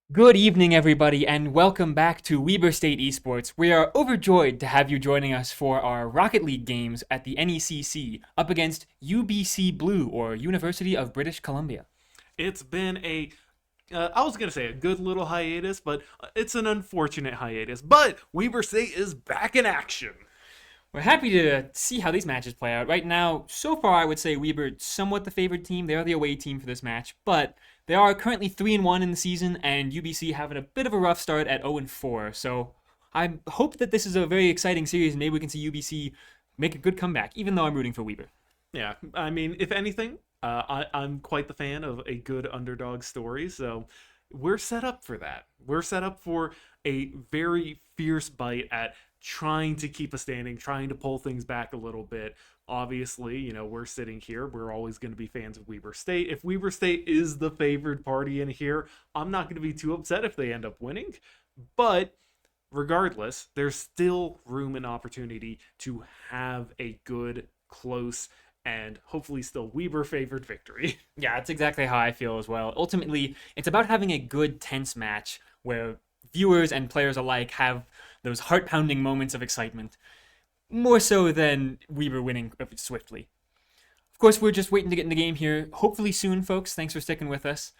Good evening, everybody, and welcome back to Weber State Esports. We are overjoyed to have you joining us for our Rocket League games at the NECC up against UBC Blue, or University of British Columbia. It's been I was going to say a good little hiatus, but it's an unfortunate hiatus. But Weber State is back in action. We're happy to see how these matches play out. Right now, so far, I would say Weber somewhat the favored team. They are the away team for this match, but they are currently 3-1 in the season, and UBC having a bit of a rough start at 0-4. So I hope that this is a very exciting series, and maybe we can see UBC make a good comeback, even though I'm rooting for Weber. Yeah, I mean, if anything, I'm quite the fan of a good underdog story, so we're set up for that. We're set up for a very fierce bite at trying to keep a standing, trying to pull things back a little bit. Obviously, we're sitting here. We're always going to be fans of Weber State. If Weber State is the favored party in here, I'm not going to be too upset if they end up winning. But regardless, there's still room and opportunity to have a good, close, and hopefully still Weber favored victory. Yeah, that's exactly how I feel as well. Ultimately, it's about having a good, tense match where viewers and players alike have those heart pounding moments of excitement, more so than Weber winning swiftly. Of course, we're just waiting to get in the game here. Hopefully soon, folks. Thanks for sticking with us.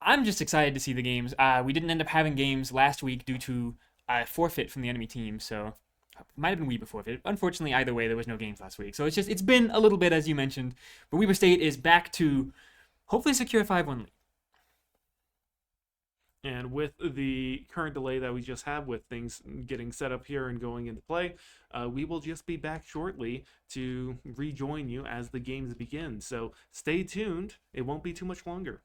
I'm just excited to see the games. We didn't end up having games last week due to a forfeit from the enemy team, so it might have been Weber forfeit. Unfortunately, either way, there was no games last week. So it's been a little bit, as you mentioned. But Weber State is back to hopefully secure a 5-1 lead. And with the current delay that we just have with things getting set up here and going into play, we will just be back shortly to rejoin you as the games begin. So stay tuned. It won't be too much longer.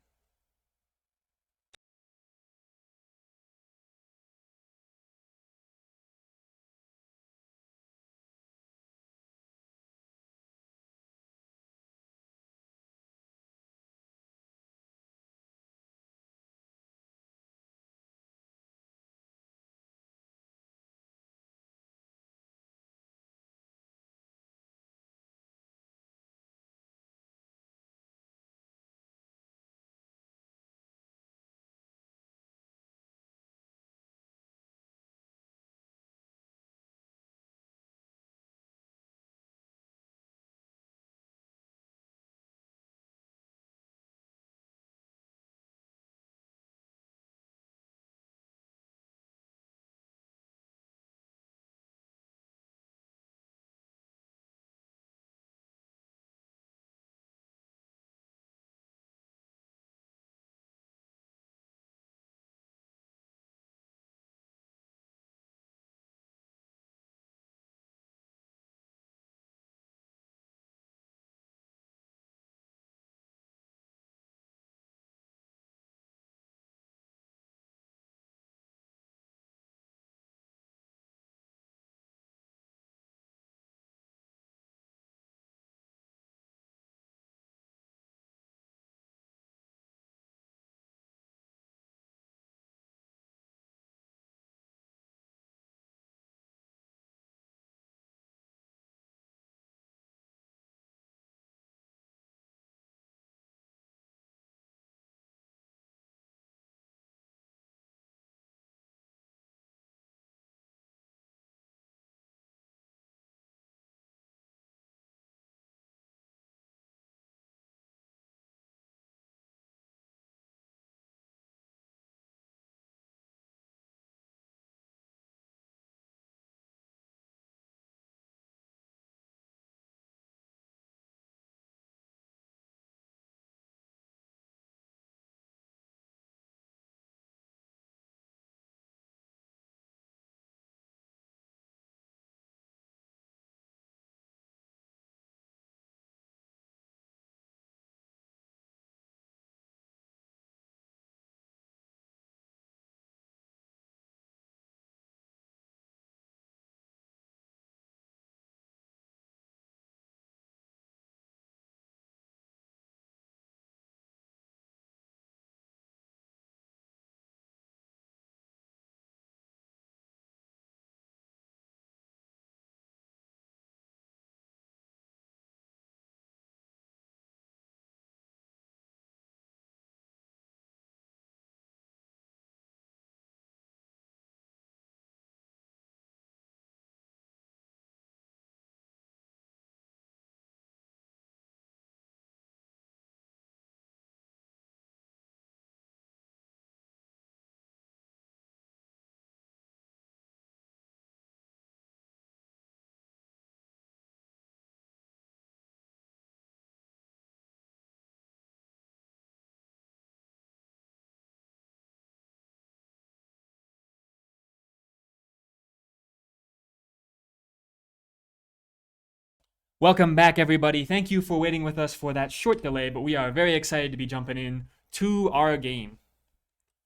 Welcome back, everybody. Thank you for waiting with us for that short delay, but we are very excited to be jumping in to our game.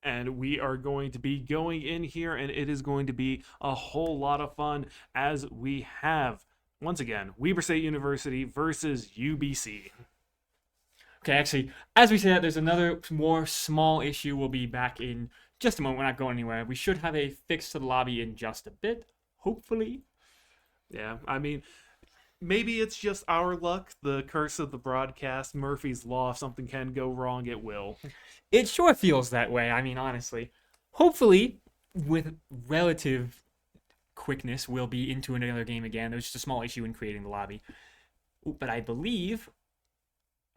And we are going to be going in here, and it is going to be a whole lot of fun as we have, once again, Weber State University versus UBC. Okay, actually, as we say that, there's another more small issue. We'll be back in just a moment. We're not going anywhere. We should have a fix to the lobby in just a bit, hopefully. Yeah, I mean, maybe it's just our luck, the curse of the broadcast, Murphy's Law. If something can go wrong, it will. It sure feels that way. I mean, honestly. Hopefully, with relative quickness, we'll be into another game again. There's just a small issue in creating the lobby. But I believe...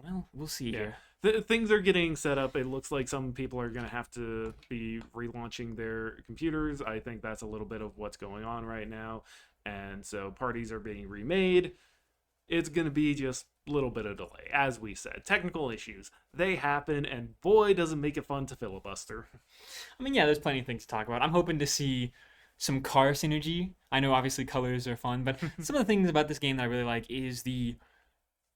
Well, we'll see here. Things are getting set up. It looks like some people are going to have to be relaunching their computers. I think that's a little bit of what's going on right now. And so parties are being remade. It's going to be just a little bit of delay. As we said, technical issues, they happen, and boy, does it make it fun to filibuster. I mean, yeah, there's plenty of things to talk about. I'm hoping to see some car synergy. I know, obviously, colors are fun, but some of the things about this game that I really like is the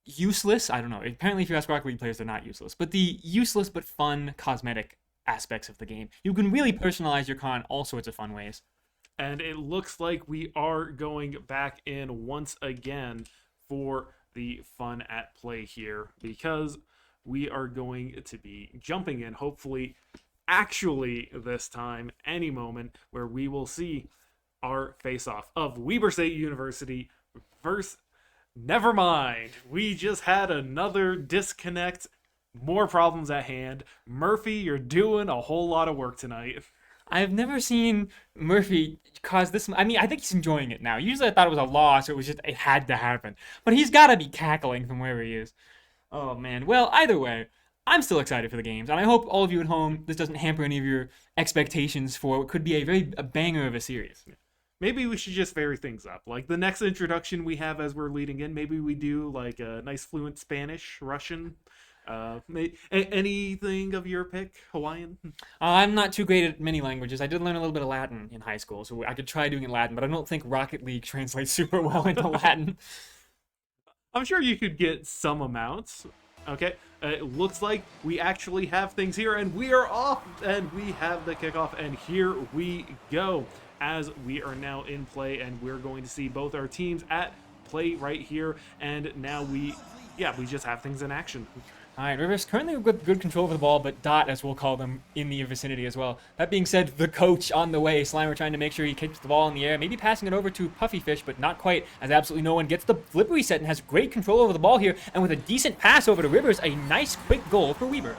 useless, I don't know, apparently if you ask Rocket League players, they're not useless, but the useless but fun cosmetic aspects of the game. You can really personalize your car in all sorts of fun ways. And it looks like we are going back in once again for the fun at play here, because we are going to be jumping in, hopefully, actually this time, any moment, where we will see our face-off of Weber State University versus... Never mind. We just had another disconnect. More problems at hand. Murphy, you're doing a whole lot of work tonight. I've never seen Murphy cause this. I mean, I think he's enjoying it now. Usually I thought it was a loss, or it had to happen. But he's got to be cackling from wherever he is. Oh, man. Well, either way, I'm still excited for the games. And I hope all of you at home, this doesn't hamper any of your expectations for what could be a banger of a series. Maybe we should just vary things up. Like the next introduction we have as we're leading in, maybe we do like a nice fluent Spanish, Russian, anything of your pick, Hawaiian? I'm not too great at many languages. I did learn a little bit of Latin in high school, so I could try doing it in Latin, but I don't think Rocket League translates super well into Latin. I'm sure you could get some amounts. Okay, it looks like we actually have things here, and we are off, and we have the kickoff, and here we go. As we are now in play, and we're going to see both our teams at play right here, and now we just have things in action. All right, Rivers currently with good control over the ball, but Dot, as we'll call them, in the vicinity as well. That being said, the coach on the way. Slimer trying to make sure he keeps the ball in the air, maybe passing it over to Puffy Fish, but not quite, as absolutely no one gets the flip reset and has great control over the ball here, and with a decent pass over to Rivers, a nice quick goal for Weber.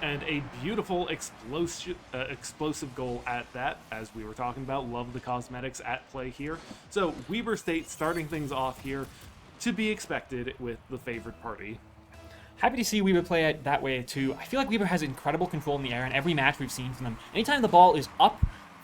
And a beautiful explosive goal at that, as we were talking about. Love the cosmetics at play here. So Weber State starting things off here, to be expected with the favored party. Happy to see Weber play it that way too. I feel like Weber has incredible control in the air in every match we've seen from them. Anytime the ball is up,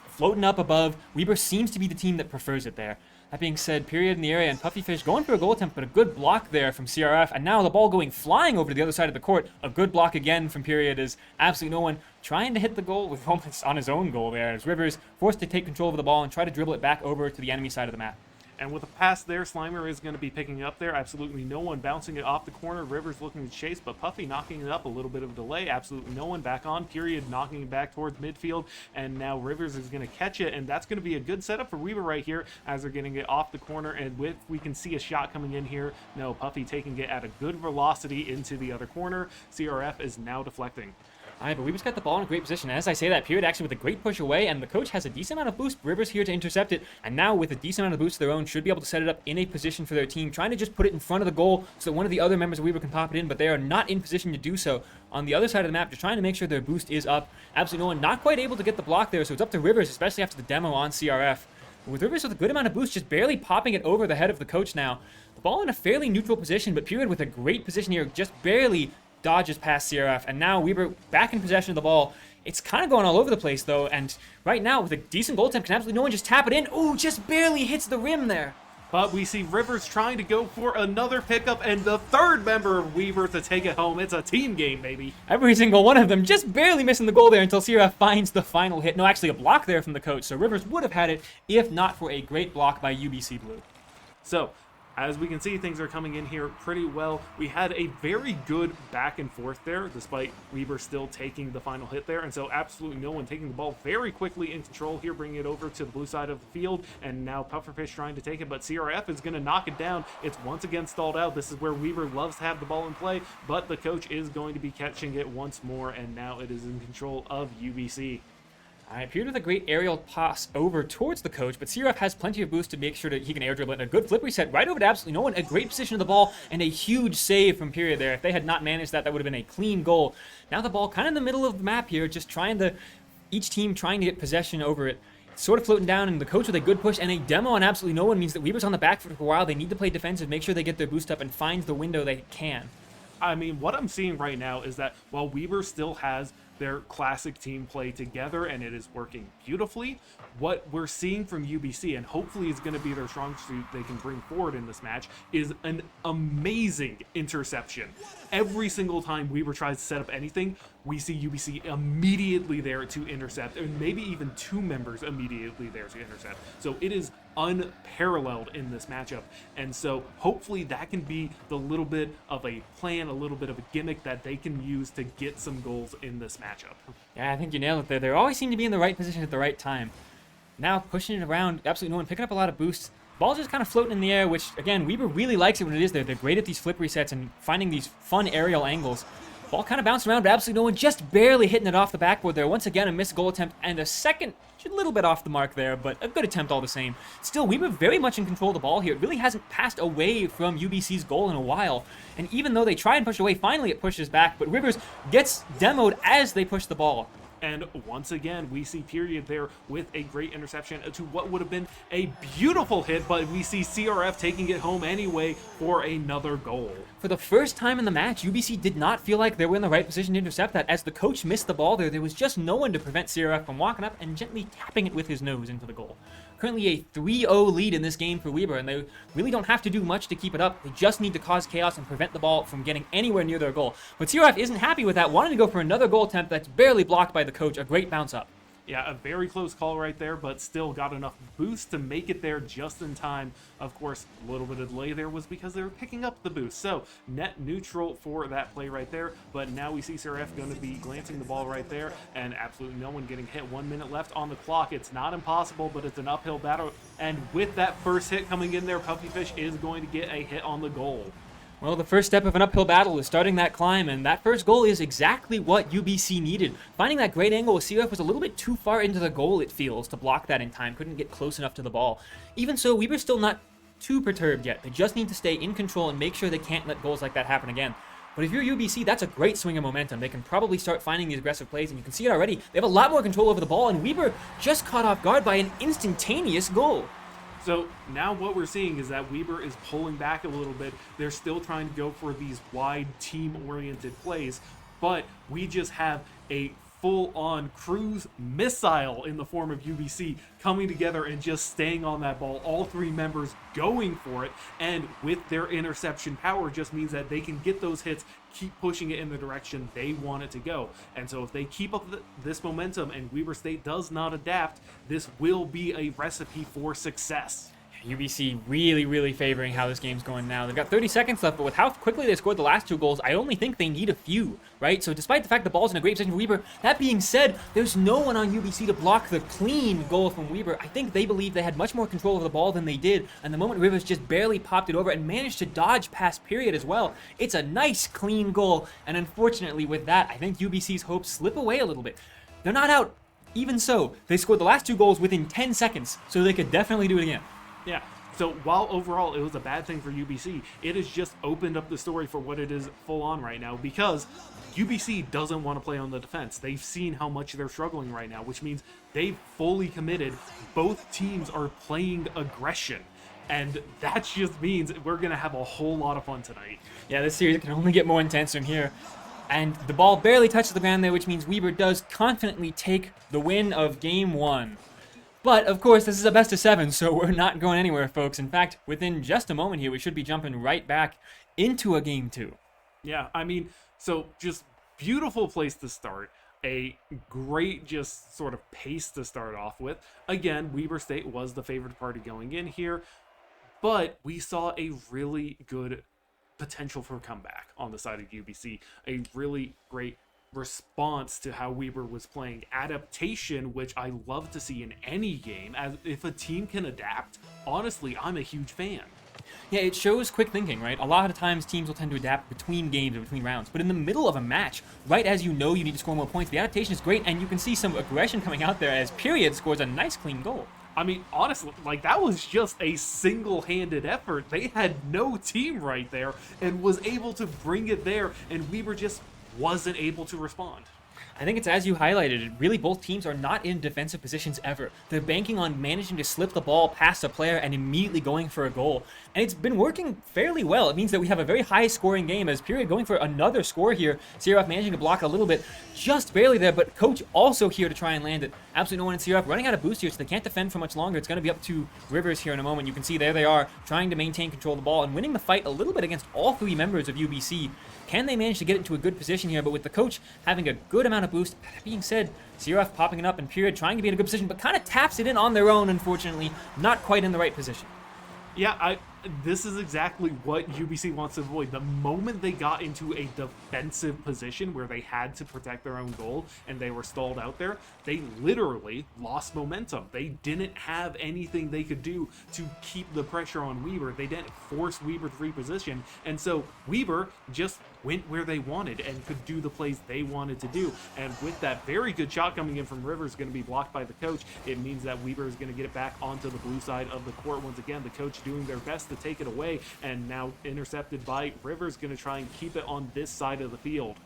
floating up above, Weber seems to be the team that prefers it there. That being said, period in the area, and Puffy Fish going for a goal attempt, but a good block there from CRF, and now the ball going flying over to the other side of the court. A good block again from period as absolutely no one trying to hit the goal with almost on his own goal there, as Rivers forced to take control of the ball and try to dribble it back over to the enemy side of the map. And with a pass there, Slimer is going to be picking up there. Absolutely no one bouncing it off the corner. Rivers looking to chase, but Puffy knocking it up. A little bit of delay. Absolutely no one back on. Period knocking it back towards midfield. And now Rivers is going to catch it. And that's going to be a good setup for Weber right here as they're getting it off the corner. And we can see a shot coming in here. No, Puffy taking it at a good velocity into the other corner. CRF is now deflecting. All right, but Weber's got the ball in a great position. As I say that, period actually with a great push away, and the coach has a decent amount of boost. Rivers here to intercept it, and now with a decent amount of boost of their own, should be able to set it up in a position for their team, trying to just put it in front of the goal so that one of the other members of Weber can pop it in, but they are not in position to do so. On the other side of the map, just trying to make sure their boost is up. Absolutely no one not quite able to get the block there, so it's up to Rivers, especially after the demo on CRF. With Rivers with a good amount of boost, just barely popping it over the head of the coach now. The ball in a fairly neutral position, but period with a great position here, just barely dodges past CRF, and now Weber back in possession of the ball. It's kind of going all over the place, though, and right now, with a decent goal attempt, can absolutely no one just tap it in. Ooh, just barely hits the rim there. But we see Rivers trying to go for another pickup, and the third member of Weber to take it home. It's a team game, baby. Every single one of them just barely missing the goal there until CRF finds the final hit. No, actually a block there from the coach, so Rivers would have had it if not for a great block by UBC Blue. So, as we can see, things are coming in here pretty well. We had a very good back and forth there, despite Weber still taking the final hit there. And so absolutely no one taking the ball very quickly in control here, bringing it over to the blue side of the field. And now Pufferfish trying to take it, but CRF is going to knock it down. It's once again stalled out. This is where Weber loves to have the ball in play, but the coach is going to be catching it once more, and now it is in control of UBC. I appeared with a great aerial pass over towards the coach, but CRF has plenty of boost to make sure that he can air dribble it. And a good flip reset right over to absolutely no one. A great position of the ball and a huge save from Period there. If they had not managed that, that would have been a clean goal. Now the ball kind of in the middle of the map here, just each team trying to get possession over it. Sort of floating down, and the coach with a good push and a demo on absolutely no one means that Weber's on the back foot for a while. They need to play defensive, make sure they get their boost up and find the window they can. I mean, what I'm seeing right now is that while Weber still has their classic team play together and it is working beautifully, what we're seeing from UBC, and hopefully is going to be their strong suit they can bring forward in this match, is an amazing interception. Every single time Weber tries to set up anything, we see UBC immediately there to intercept, and maybe even two members immediately there to intercept. So it is unparalleled in this matchup, and so hopefully that can be the little bit of a plan, a little bit of a gimmick that they can use to get some goals in this matchup. Yeah, I think you nailed it there. They always seem to be in the right position at the right time. Now pushing it around, absolutely no one, picking up a lot of boosts. Ball's just kind of floating in the air, which, again, Weber really likes it when it is there. They're great at these flip resets and finding these fun aerial angles. Ball kind of bouncing around, but absolutely no one, just barely hitting it off the backboard there. Once again, a missed goal attempt and a second, a little bit off the mark there, but a good attempt all the same. Still, Weber very much in control of the ball here. It really hasn't passed away from UBC's goal in a while. And even though they try and push away, finally it pushes back, but Rivers gets demoed as they push the ball. And once again, we see Period there with a great interception to what would have been a beautiful hit, but we see CRF taking it home anyway for another goal. For the first time in the match, UBC did not feel like they were in the right position to intercept that. As the coach missed the ball there was just no one to prevent CRF from walking up and gently tapping it with his nose into the goal. Currently a 3-0 lead in this game for Weber, and they really don't have to do much to keep it up. They just need to cause chaos and prevent the ball from getting anywhere near their goal. But CRF isn't happy with that, wanting to go for another goal attempt that's barely blocked by the coach. A great bounce up. Yeah, a very close call right there, but still got enough boost to make it there just in time. Of course, a little bit of delay there was because they were picking up the boost. So, net neutral for that play right there, but now we see CRF going to be glancing the ball right there, and absolutely no one getting hit. 1 minute left on the clock. It's not impossible, but it's an uphill battle, and with that first hit coming in there, Puffyfish is going to get a hit on the goal. Well, the first step of an uphill battle is starting that climb, and that first goal is exactly what UBC needed. Finding that great angle with CRF was a little bit too far into the goal, it feels, to block that in time. Couldn't get close enough to the ball. Even so, Weber's still not too perturbed yet. They just need to stay in control and make sure they can't let goals like that happen again. But if you're UBC, that's a great swing of momentum. They can probably start finding these aggressive plays, and you can see it already. They have a lot more control over the ball, and Weber just caught off guard by an instantaneous goal. So now what we're seeing is that Weber is pulling back a little bit. They're still trying to go for these wide team-oriented plays, but we just have a full-on cruise missile in the form of UBC coming together and just staying on that ball. All three members going for it, and with their interception power just means that they can get those hits, keep pushing it in the direction they want it to go. And so if they keep up this momentum and Weber State does not adapt, this will be a recipe for success. UBC really favoring how this game's going now. They've got 30 seconds left, but with how quickly they scored the last two goals, I only think they need a few, right? So despite the fact the ball's in a great position for Weber, that being said, there's no one on UBC to block the clean goal from Weber. I think they believe they had much more control over the ball than they did, and the moment Rivers just barely popped it over and managed to dodge past Period as well, it's a nice clean goal, and unfortunately with that, I think UBC's hopes slip away a little bit. They're not out. Even so, they scored the last two goals within 10 seconds, so they could definitely do it again. Yeah, so while overall it was a bad thing for UBC, it has just opened up the story for what it is full on right now, because UBC doesn't want to play on the defense. They've seen how much they're struggling right now, which means they've fully committed. Both teams are playing aggression, and that just means we're going to have a whole lot of fun tonight. Yeah, this series can only get more intense from here. And the ball barely touches the ground there, which means Weber does confidently take the win of Game 1. But, of course, this is a best of 7, so we're not going anywhere, folks. In fact, within just a moment here, we should be jumping right back into a Game 2. Yeah, I mean, so just beautiful place to start. A great just sort of pace to start off with. Again, Weber State was the favored party going in here. But we saw a really good potential for comeback on the side of UBC. A really great response to how Weber was playing. Adaptation, which I love to see in any game. As if a team can adapt, honestly, I'm a huge fan. Yeah, it shows quick thinking, right? A lot of times teams will tend to adapt between games or between rounds, but in the middle of a match, right as you know you need to score more points, the adaptation is great, and you can see some aggression coming out there as Period scores a nice clean goal. I mean, honestly, like that was just a single-handed effort. They had no team right there and was able to bring it there, and Weber just wasn't able to respond. I think it's as you highlighted, really both teams are not in defensive positions ever. They're banking on managing to slip the ball past a player and immediately going for a goal. And it's been working fairly well. It means that we have a very high scoring game as Period going for another score here. CRF managing to block a little bit, just barely there, but Coach also here to try and land it. Absolutely no one in CRF running out of boost here, so they can't defend for much longer. It's going to be up to Rivers here in a moment. You can see there they are trying to maintain control of the ball and winning the fight a little bit against all three members of UBC. Can they manage to get into a good position here? But with the coach having a good amount of boost, that being said, CRF popping it up and Period trying to be in a good position, but kind of taps it in on their own, unfortunately. Not quite in the right position. Yeah, this is exactly what UBC wants to avoid. The moment they got into a defensive position where they had to protect their own goal and they were stalled out there, they literally lost momentum. They didn't have anything they could do to keep the pressure on Weber. They didn't force Weber to reposition, and so Weber just went where they wanted and could do the plays they wanted to do. And with that very good shot coming in from Rivers going to be blocked by the coach, it means that Weber is going to get it back onto the blue side of the court once again. The coach doing their best to take it away, and now intercepted by Rivers, going to try and keep it on this side of the field.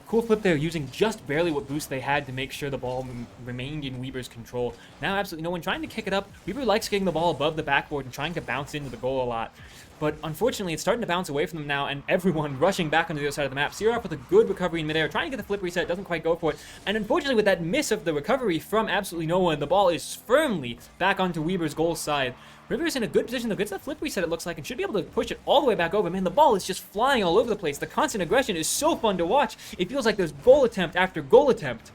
Cool flip there, using just barely what boost they had to make sure the ball remained in Weber's control. Now absolutely no one trying to kick it up. Weber likes getting the ball above the backboard and trying to bounce into the goal a lot. But unfortunately, it's starting to bounce away from them now, and everyone rushing back onto the other side of the map. CRF with a good recovery in midair, trying to get the flip reset, doesn't quite go for it. And unfortunately, with that miss of the recovery from absolutely no one, the ball is firmly back onto Weber's goal side. Rivers in a good position, though, gets the flip reset, it looks like, and should be able to push it all the way back over. Man, the ball is just flying all over the place. The constant aggression is so fun to watch. It feels like there's goal attempt after goal attempt.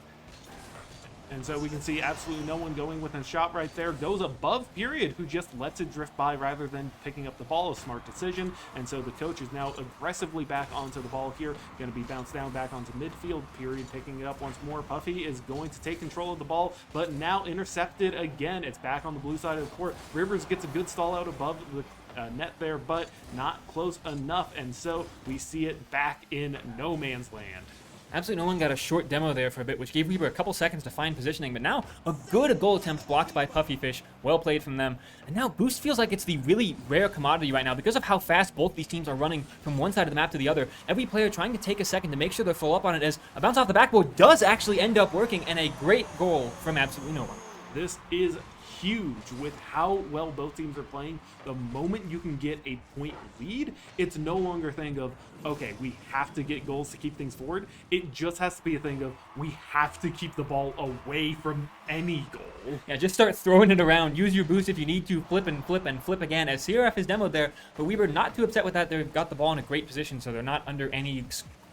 And so we can see absolutely no one going within shot right there. Goes above Period, who just lets it drift by rather than picking up the ball. A smart decision. And so the coach is now aggressively back onto the ball here. Going to be bounced down back onto midfield. Period picking it up once more. Puffy is going to take control of the ball, but now intercepted again. It's back on the blue side of the court. Rivers gets a good stall out above the net there, but not close enough. And so we see it back in no man's land. Absolutely no one got a short demo there for a bit, which gave Weber a couple seconds to find positioning, but now a good goal attempt blocked by Puffyfish. Well played from them. And now Boost feels like it's the really rare commodity right now because of how fast both these teams are running from one side of the map to the other. Every player trying to take a second to make sure they're full up on it, as a bounce off the backboard does actually end up working, and a great goal from absolutely no one. This is huge with how well both teams are playing. The moment you can get a point lead, it's no longer a thing of, okay, we have to get goals to keep things forward. It just has to be a thing of, we have to keep the ball away from any goal. Yeah, just start throwing it around. Use your boost if you need to. Flip and flip and flip again, as CRF is demoed there, but Weber not too upset with that. They've got the ball in a great position, so they're not under any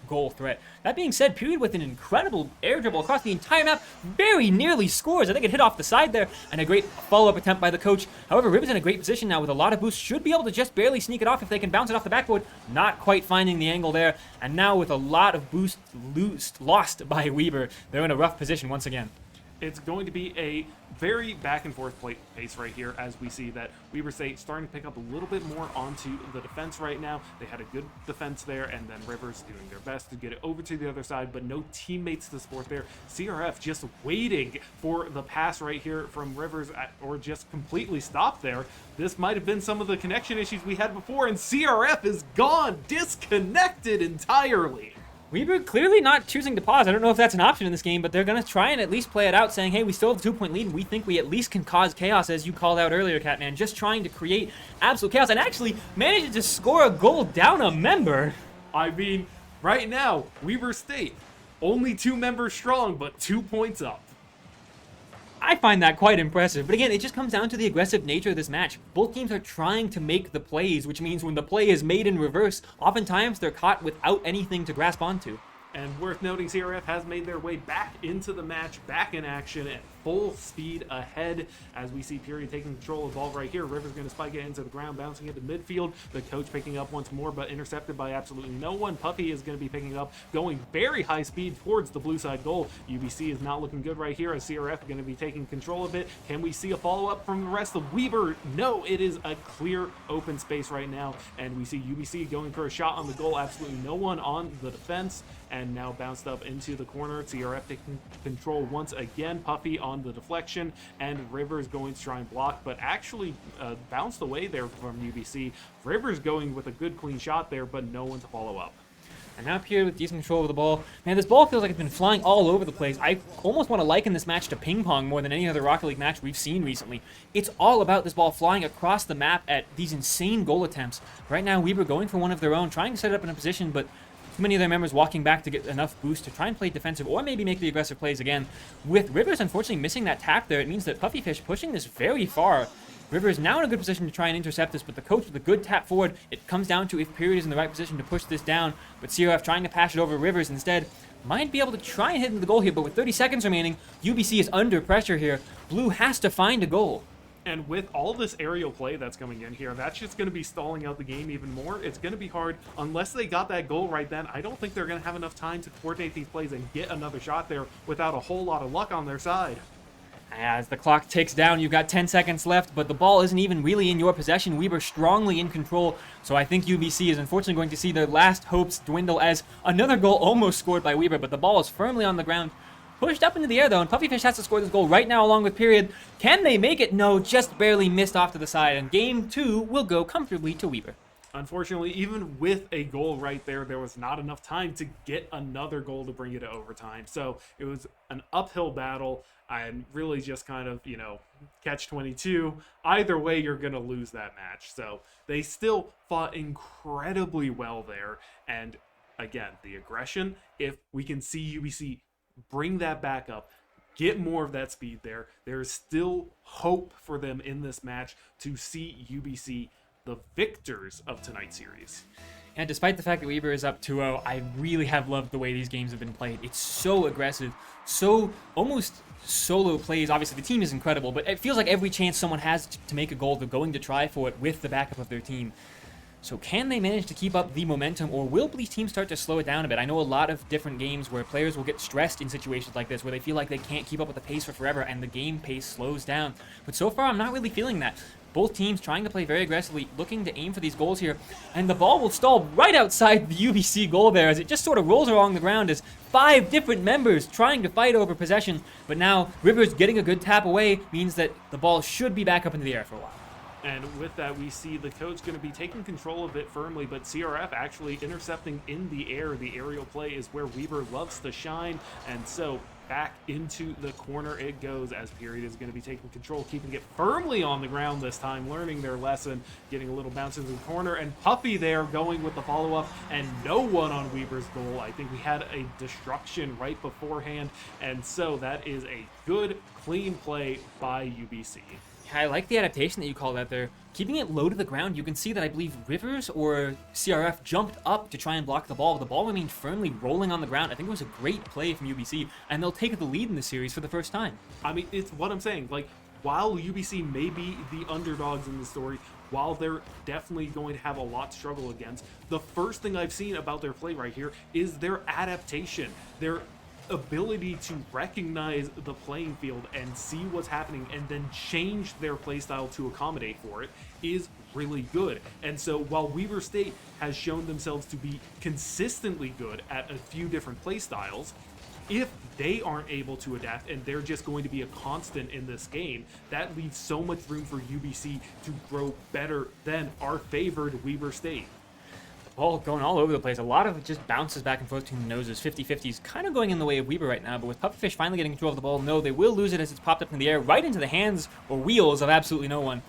goal threat. That being said, Period with an incredible air dribble across the entire map, very nearly scores. I think it hit off the side there, and a great follow-up attempt by the coach. However, Rivers in a great position now with a lot of boost, should be able to just barely sneak it off if they can bounce it off the backboard. Not quite finding the angle there, and now with a lot of boost lost by Weber, they're in a rough position once again. It's going to be a very back and forth pace right here, as we see that Weber State starting to pick up a little bit more onto the defense right now. They had a good defense there, and then Rivers doing their best to get it over to the other side, but no teammates to support there. CRF just waiting for the pass right here from Rivers, or just completely stopped there. This might have been some of the connection issues we had before, and CRF is gone, disconnected entirely. Weber clearly not choosing to pause. I don't know if that's an option in this game, but they're going to try and at least play it out, saying, hey, we still have a 2-point lead, and we think we at least can cause chaos, as you called out earlier, Catman. Just trying to create absolute chaos, and actually managed to score a goal down a member. I mean, right now, Weber State, only 2 members strong, but 2 points up. I find that quite impressive. But again, it just comes down to the aggressive nature of this match. Both teams are trying to make the plays, which means when the play is made in reverse, oftentimes they're caught without anything to grasp onto. And worth noting, CRF has made their way back into the match, back in action, and full speed ahead as we see Period taking control of the ball right here. Rivers going to spike it into the ground, bouncing into midfield. The coach picking up once more, but intercepted by absolutely no one. Puffy is going to be picking up, going very high speed towards the blue side goal. UBC is not looking good right here as CRF going to be taking control of it. Can we see a follow-up from the rest of Weber? No, it is a clear open space right now, and we see UBC going for a shot on the goal. Absolutely no one on the defense, and now bounced up into the corner. CRF taking control once again. Puffy on the deflection, and Rivers going to try and block, but actually bounced away there from UBC. Rivers going with a good clean shot there, but no one to follow up. And now Pierre with decent control of the ball. Man, this ball feels like it's been flying all over the place. I almost want to liken this match to ping pong more than any other Rocket League match we've seen recently. It's all about this ball flying across the map at these insane goal attempts. Right now, Weber going for one of their own, trying to set it up in a position, but too many of their members walking back to get enough boost to try and play defensive or maybe make the aggressive plays again. With Rivers unfortunately missing that tap there, it means that Puffyfish pushing this very far. Rivers now in a good position to try and intercept this, but the coach with a good tap forward. It comes down to if Period is in the right position to push this down, but CRF trying to pass it over Rivers instead. Might be able to try and hit into the goal here, but with 30 seconds remaining, UBC is under pressure here. Blue has to find a goal. And with all this aerial play that's coming in here, that's just going to be stalling out the game even more. It's going to be hard. Unless they got that goal right then, I don't think they're going to have enough time to coordinate these plays and get another shot there without a whole lot of luck on their side. As the clock ticks down, you've got 10 seconds left, but the ball isn't even really in your possession. Weber strongly in control, so I think UBC is unfortunately going to see their last hopes dwindle as another goal almost scored by Weber, but the ball is firmly on the ground. Pushed up into the air, though, and Puffyfish has to score this goal right now along with Period. Can they make it? No, just barely missed off to the side, and Game 2 will go comfortably to Weber. Unfortunately, even with a goal right there, there was not enough time to get another goal to bring it to overtime. So it was an uphill battle, and really just kind of, catch-22. Either way, you're going to lose that match. So they still fought incredibly well there. And again, the aggression, if we can see UBC bring that back up, get more of that speed there, there's still hope for them in this match to see UBC the victors of tonight's series. And despite the fact that Weber is up 2-0, I really have loved the way these games have been played. It's so aggressive, so almost solo plays. Obviously, the team is incredible, but it feels like every chance someone has to make a goal, they're going to try for it with the backup of their team. So can they manage to keep up the momentum, or will these teams start to slow it down a bit? I know a lot of different games where players will get stressed in situations like this, where they feel like they can't keep up with the pace for forever, and the game pace slows down. But so far, I'm not really feeling that. Both teams trying to play very aggressively, looking to aim for these goals here, and the ball will stall right outside the UBC goal there as it just sort of rolls along the ground as 5 different members trying to fight over possession. But now, Rivers getting a good tap away means that the ball should be back up into the air for a while. And with that, we see the coach going to be taking control of it firmly, but CRF actually intercepting in the air. The aerial play is where Weber loves to shine, and so back into the corner it goes as Period is going to be taking control, keeping it firmly on the ground this time, learning their lesson, getting a little bounce into the corner, and Puffy there going with the follow-up, and no one on Weber's goal. I think we had a destruction right beforehand, and so that is a good, clean play by UBC. I like the adaptation that you called out there. Keeping it low to the ground, you can see that I believe Rivers or CRF jumped up to try and block the ball, but the ball remained firmly rolling on the ground. I think it was a great play from UBC, and they'll take the lead in the series for the first time. I mean, it's what I'm saying. Like, while UBC may be the underdogs in the story, while they're definitely going to have a lot to struggle against, the first thing I've seen about their play right here is their adaptation. Their ability to recognize the playing field and see what's happening and then change their play style to accommodate for it is really good. And so while Weber State has shown themselves to be consistently good at a few different play styles, if they aren't able to adapt and they're just going to be a constant in this game, that leaves so much room for UBC to grow better than our favored Weber State. Ball going all over the place. A lot of it just bounces back and forth between the noses. 50-50s kind of going in the way of Weber right now, but with Puffyfish finally getting control of the ball, no, they will lose it as it's popped up in the air right into the hands or wheels of absolutely no one.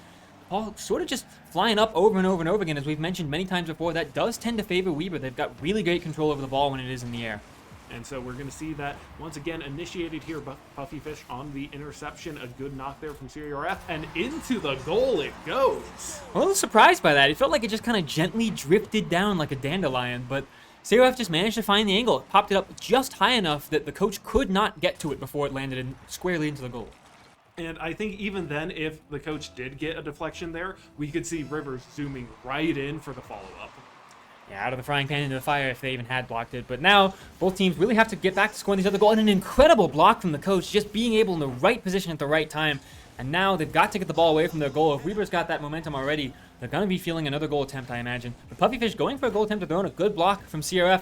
Ball sort of just flying up over and over and over again, as we've mentioned many times before. That does tend to favor Weber. They've got really great control over the ball when it is in the air. And so we're going to see that once again initiated here. Puffyfish on the interception. A good knock there from CRF. And into the goal it goes. I'm a little surprised by that. It felt like it just kind of gently drifted down like a dandelion. But CRF just managed to find the angle. It popped it up just high enough that the coach could not get to it before it landed squarely into the goal. And I think even then, if the coach did get a deflection there, we could see Rivers zooming right in for the follow-up. Yeah, out of the frying pan into the fire if they even had blocked it. But now, both teams really have to get back to scoring these other goals. And an incredible block from the coach, just being able in the right position at the right time. And now they've got to get the ball away from their goal. If Weber's got that momentum already, they're going to be feeling another goal attempt, I imagine. But Puffyfish going for a goal attempt to throw in a good block from CRF.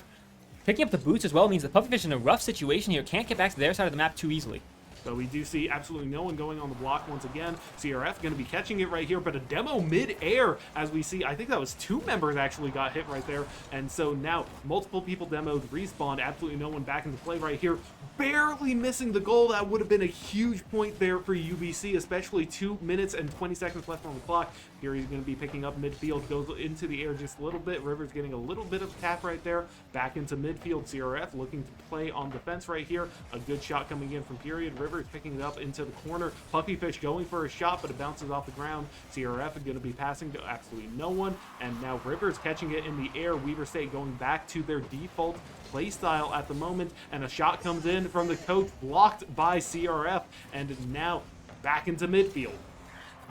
Picking up the boots as well means that Puffyfish in a rough situation here can't get back to their side of the map too easily. So we do see absolutely no one going on the block once again. CRF going to be catching it right here, but a demo mid-air as we see. I think that was 2 members actually got hit right there. And so now multiple people demoed, respawned, absolutely no one back into play right here. Barely missing the goal. That would have been a huge point there for UBC, especially 2 minutes and 20 seconds left on the clock. Here he's going to be picking up midfield, goes into the air just a little bit. Rivers getting a little bit of tap right there. Back into midfield. CRF looking to play on defense right here. A good shot coming in from period. Rivers picking it up into the corner. Puffyfish going for a shot, but it bounces off the ground. CRF is going to be passing to absolutely no one. And now Rivers catching it in the air. Weber State going back to their default play style at the moment. And a shot comes in from the coach, blocked by CRF. And now back into midfield.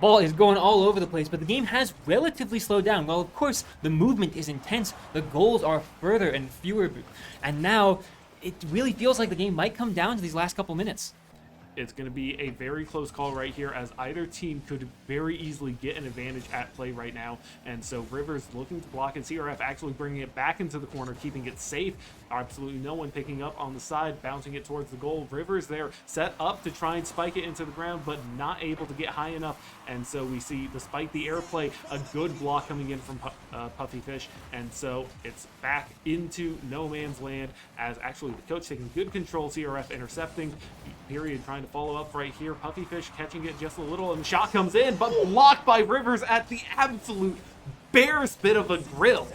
Ball is going all over the place, but the game has relatively slowed down. While, of course, the movement is intense, the goals are further and fewer. And now it really feels like the game might come down to these last couple minutes. It's going to be a very close call right here, as either team could very easily get an advantage at play right now. And so Rivers looking to block, and CRF actually bringing it back into the corner, keeping it safe. Absolutely no one picking up on the side, bouncing it towards the goal. Rivers there set up to try and spike it into the ground, but not able to get high enough. And so we see, despite the airplay, a good block coming in from Puffyfish. And so it's back into no man's land, as actually the coach taking good control, CRF intercepting. Period trying to follow up right here. Puffyfish catching it just a little, and the shot comes in, but blocked by Rivers at the absolute barest bit of a grill.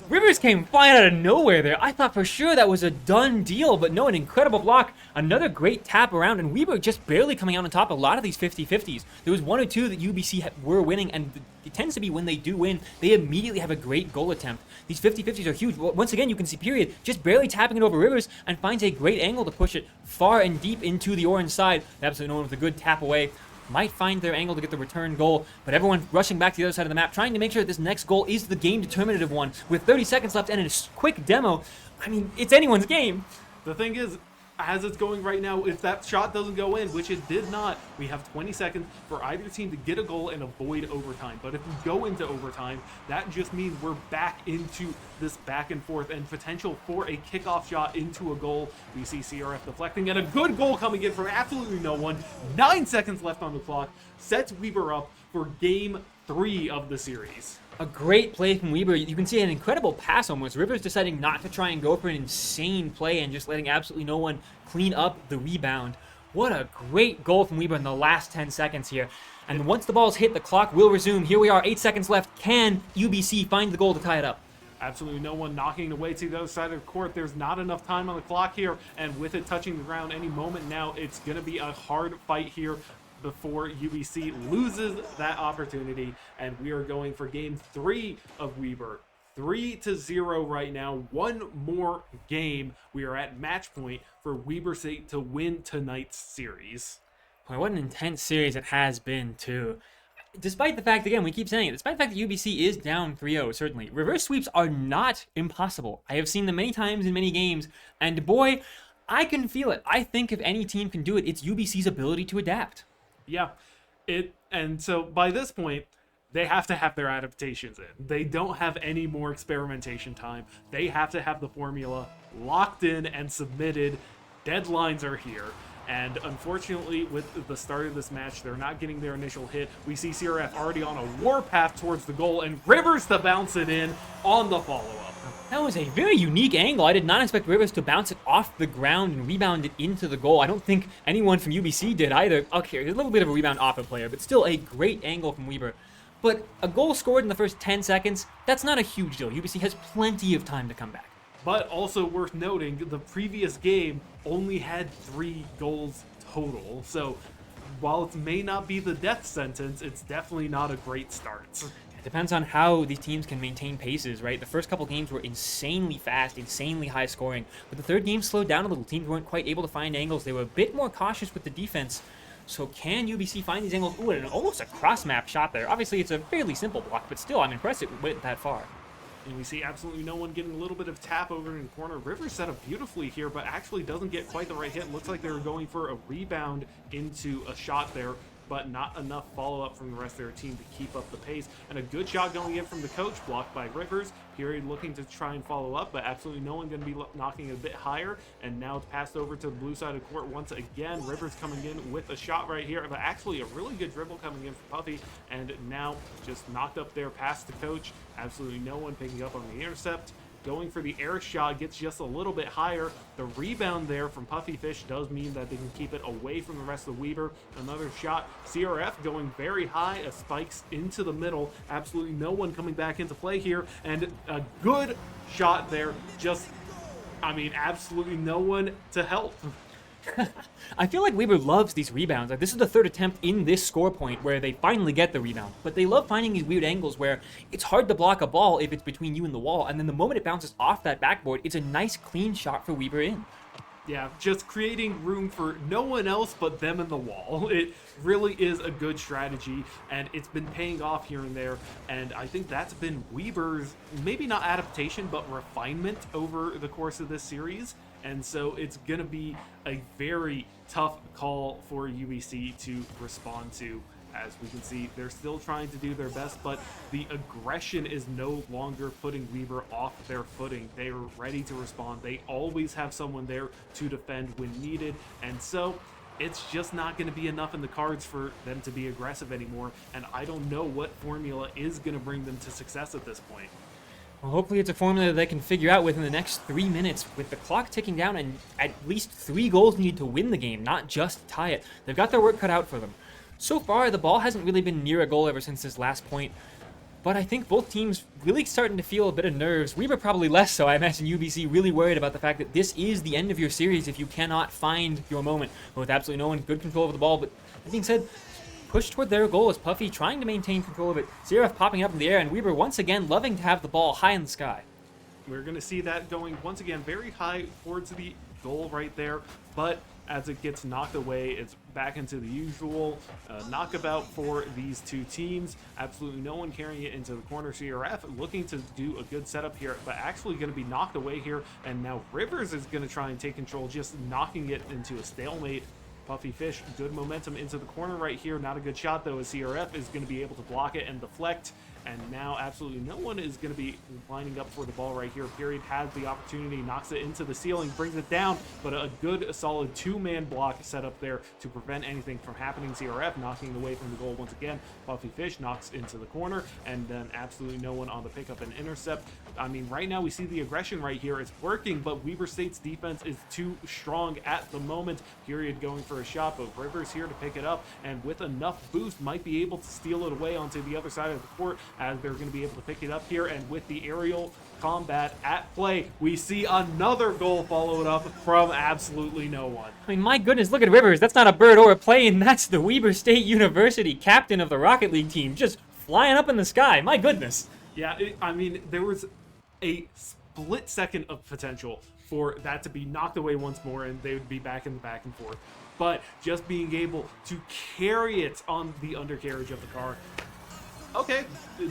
Rivers came flying out of nowhere there. I thought for sure that was a done deal, but no, an incredible block. Another great tap around, and Weber just barely coming out on top of a lot of these 50-50s. There was 1 or 2 that UBC were winning, and it tends to be when they do win, they immediately have a great goal attempt. These 50-50s are huge. Once again, you can see Period just barely tapping it over Rivers and finds a great angle to push it far and deep into the orange side. Absolutely no one with a good tap away. Might find their angle to get the return goal, but everyone rushing back to the other side of the map, trying to make sure that this next goal is the game determinative one. With 30 seconds left and a quick demo, I mean, it's anyone's game. The thing is, as it's going right now, if that shot doesn't go in, which it did not, we have 20 seconds for either team to get a goal and avoid overtime. But if we go into overtime, that just means we're back into this back and forth and potential for a kickoff shot into a goal. We see CRF deflecting, and a good goal coming in from absolutely no one. 9 seconds left on the clock, sets Weber up for game 3 of the series. A great play from Weber. You can see an incredible pass almost. Rivers deciding not to try and go for an insane play and just letting absolutely no one clean up the rebound. What a great goal from Weber in the last 10 seconds here. And once the ball's hit, the clock will resume. Here we are, 8 seconds left. Can UBC find the goal to tie it up? Absolutely no one knocking away to the other side of the court. There's not enough time on the clock here, and with it touching the ground any moment now, it's going to be a hard fight here before UBC loses that opportunity, and we are going for game 3 of Weber. 3-0 right now. One more game. We are at match point for Weber State to win tonight's series. Boy, what an intense series it has been, too. Despite the fact, again, we keep saying it, despite the fact that UBC is down 3-0, certainly, reverse sweeps are not impossible. I have seen them many times in many games, and boy, I can feel it. I think if any team can do it, it's UBC's ability to adapt. Yeah, and so by this point, they have to have their adaptations in. They don't have any more experimentation time. They have to have the formula locked in and submitted. Deadlines are here. And unfortunately, with the start of this match, they're not getting their initial hit. We see CRF already on a warpath towards the goal, and Rivers to bounce it in on the follow-up. That was a very unique angle. I did not expect Rivers to bounce it off the ground and rebound it into the goal. I don't think anyone from UBC did either. Okay, a little bit of a rebound off a player, but still a great angle from Weber. But a goal scored in the first 10 seconds, that's not a huge deal. UBC has plenty of time to come back. But also worth noting, the previous game only had 3 goals total. So while it may not be the death sentence, it's definitely not a great start. It depends on how these teams can maintain paces, right? The first couple games were insanely fast, insanely high scoring, but the third game slowed down a little. Teams weren't quite able to find angles. They were a bit more cautious with the defense. So can UBC find these angles? Ooh, and almost a cross-map shot there. Obviously, it's a fairly simple block, but still, I'm impressed it went that far. And we see absolutely no one getting a little bit of tap over in the corner. Rivers set up beautifully here, but actually doesn't get quite the right hit. Looks like they were going for a rebound into a shot there, but not enough follow-up from the rest of their team to keep up the pace. And a good shot going in from the coach, blocked by Rivers. Period looking to try and follow up, but absolutely no one going to be knocking it a bit higher. And now it's passed over to the blue side of the court once again. Rivers coming in with a shot right here, but actually a really good dribble coming in from Puffy. And now just knocked up there past the coach. Absolutely no one picking up on the intercept. Going for the air shot, gets just a little bit higher. The rebound there from Puffy Fish does mean that they can keep it away from the rest of Weber. Another shot. CRF going very high, a spikes into the middle. Absolutely no one coming back into play here. And a good shot there. Just, I mean, absolutely no one to help. I feel like Weber loves these rebounds. Like, this is the third attempt in this score point where they finally get the rebound. But they love finding these weird angles where it's hard to block a ball if it's between you and the wall. And then the moment it bounces off that backboard, it's a nice clean shot for Weber in. Yeah, just creating room for no one else but them and the wall. It really is a good strategy, and it's been paying off here and there. And I think that's been Weber's, maybe not adaptation, but refinement over the course of this series. And so it's going to be a very tough call for UBC to respond to. As we can see, they're still trying to do their best, but the aggression is no longer putting Weber off their footing. They are ready to respond. They always have someone there to defend when needed, and so it's just not going to be enough in the cards for them to be aggressive anymore, and I don't know what formula is going to bring them to success at this point. Well, hopefully it's a formula that they can figure out within the next 3 minutes. With the clock ticking down and at least 3 goals needed to win the game, not just tie it. They've got their work cut out for them. So far, the ball hasn't really been near a goal ever since this last point, but I think both teams really starting to feel a bit of nerves. Weber probably less so. I imagine UBC really worried about the fact that this is the end of your series if you cannot find your moment. But with absolutely no one, good control over the ball, but that being said, push toward their goal is Puffy trying to maintain control of it. CRF popping up in the air, and Weber once again loving to have the ball high in the sky. We're going to see that going once again very high towards the goal right there, but as it gets knocked away, it's back into the usual knockabout for these two teams. Absolutely no one carrying it into the corner. CRF looking to do a good setup here, but actually going to be knocked away here. And now Rivers is going to try and take control, just knocking it into a stalemate. Puffy Fish, good momentum into the corner right here. Not a good shot, though, as CRF is going to be able to block it and deflect. And now absolutely no one is going to be lining up for the ball right here. Period has the opportunity, knocks it into the ceiling, brings it down, but a good, solid 2-man block set up there to prevent anything from happening. CRF knocking it away from the goal once again. Puffy Fish knocks into the corner, and then absolutely no one on the pickup and intercept. I mean, right now we see the aggression right here. It's working, but Weber State's defense is too strong at the moment. Period going for a shot, but Rivers here to pick it up, and with enough boost might be able to steal it away onto the other side of the court, as they're going to be able to pick it up here. And with the aerial combat at play, we see another goal followed up from absolutely no one. I mean, my goodness, look at Rivers. That's not a bird or a plane. That's the Weber State University captain of the Rocket League team, just flying up in the sky. My goodness. Yeah, I mean, there was a split second of potential for that to be knocked away once more, and they would be back in the back and forth. But just being able to carry it on the undercarriage of the car. Okay,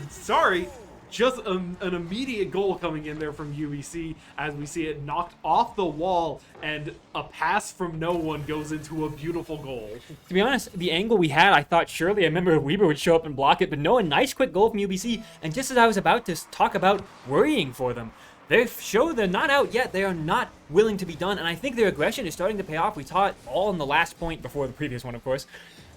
sorry. Just an immediate goal coming in there from UBC as we see it knocked off the wall, and a pass from no one goes into a beautiful goal. To be honest, the angle we had, I thought surely a member of Weber would show up and block it, but no, a nice quick goal from UBC. And just as I was about to talk about worrying for them, they show they're not out yet. They are not willing to be done, and I think their aggression is starting to pay off. We saw it all in the last point before the previous one, of course,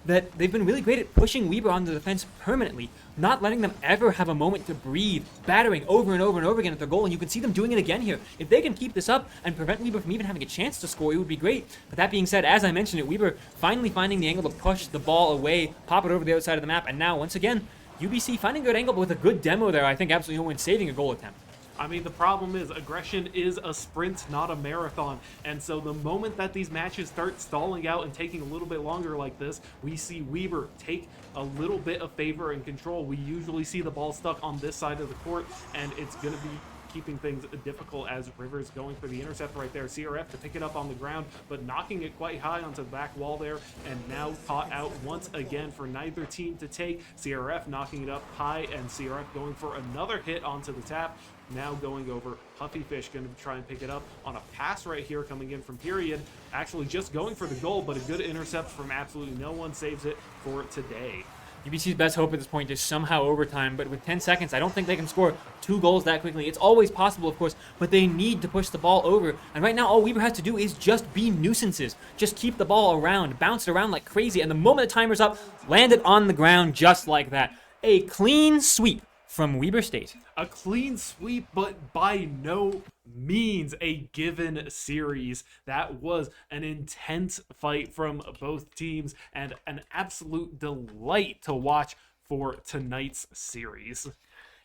that they've been really great at pushing Weber on the defense permanently, not letting them ever have a moment to breathe, battering over and over and over again at their goal, and you can see them doing it again here. If they can keep this up and prevent Weber from even having a chance to score, it would be great. But that being said, as I mentioned it, Weber finally finding the angle to push the ball away, pop it over the other side of the map, and now, once again, UBC finding a good angle, but with a good demo there, I think absolutely no one saving a goal attempt. I mean, the problem is aggression is a sprint, not a marathon. And so the moment that these matches start stalling out and taking a little bit longer like this, we see Weber take a little bit of favor and control. We usually see the ball stuck on this side of the court, and it's going to be keeping things difficult as Rivers going for the intercept right there. CRF to pick it up on the ground, but knocking it quite high onto the back wall there, and now caught out once again for neither team to take. CRF knocking it up high, and CRF going for another hit onto the tap. Now going over, Puffy Fish going to try and pick it up on a pass right here coming in from Period. Actually just going for the goal, but a good intercept from absolutely no one saves it for today. UBC's best hope at this point is somehow overtime, but with 10 seconds, I don't think they can score 2 goals that quickly. It's always possible, of course, but they need to push the ball over. And right now, all Weber has to do is just be nuisances. Just keep the ball around, bounce it around like crazy, and the moment the timer's up, land it on the ground just like that. A clean sweep from Weber State. A clean sweep, but by no means a given series. That was an intense fight from both teams and an absolute delight to watch for tonight's series.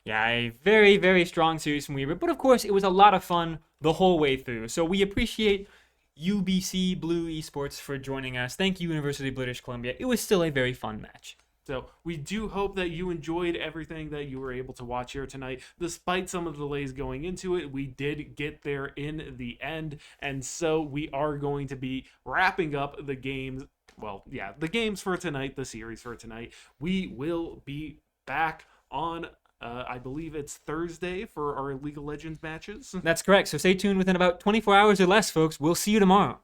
Yeah, a very, very strong series from Weber, but of course, it was a lot of fun the whole way through. So we appreciate UBC Blue Esports for joining us. Thank you, University of British Columbia. It was still a very fun match. So we do hope that you enjoyed everything that you were able to watch here tonight. Despite some of the delays going into it, we did get there in the end. And so we are going to be wrapping up the games. Well, yeah, the games for tonight, the series for tonight. We will be back on, I believe it's Thursday for our League of Legends matches. That's correct. So stay tuned within about 24 hours or less, folks. We'll see you tomorrow.